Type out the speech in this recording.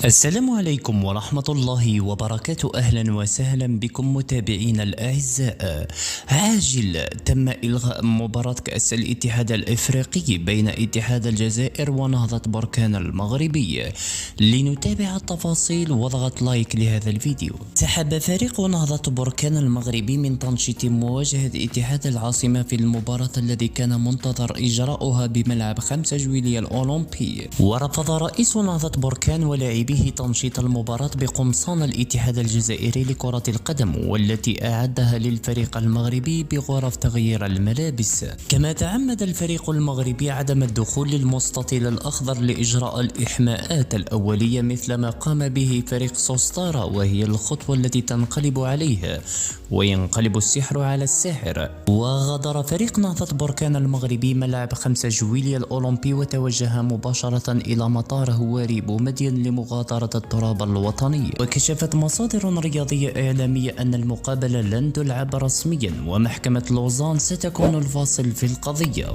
السلام عليكم ورحمة الله وبركاته. أهلا وسهلا بكم متابعينا الأعزاء. عاجل تم إلغاء مباراة كأس الاتحاد الإفريقي بين اتحاد الجزائر ونهضة بركان المغربي. لنتابع التفاصيل واضغط لايك لهذا الفيديو. سحب فريق نهضة بركان المغربي من تنشيط مواجهة اتحاد العاصمة في المباراة الذي كان منتظر إجراؤها بملعب 5 جويلية الأولمبي. ورفض رئيس نهضة بركان ولاعبيه تنشيط المباراة بقمصان الاتحاد الجزائري لكرة القدم والتي أعدها للفريق المغربي بغرف تغيير الملابس. كما تعمد الفريق المغربي عدم الدخول للمستطيل الأخضر لإجراء الإحماءات الأولية مثل ما قام به فريق سوستارا، وهي الخطوة التي تنقلب عليها وينقلب السحر على الساحر. وغادر فريق نهضة بركان المغربي ملعب 5 جويلية الأولمبي وتوجه مباشرة إلى مطار هواري بومدين لمغادرة التراب الوطني. وكشفت مصادر رياضية إعلامية أن المقابلة لن تلعب رسميا ومحكمة لوزان ستكون الفاصل في القضية.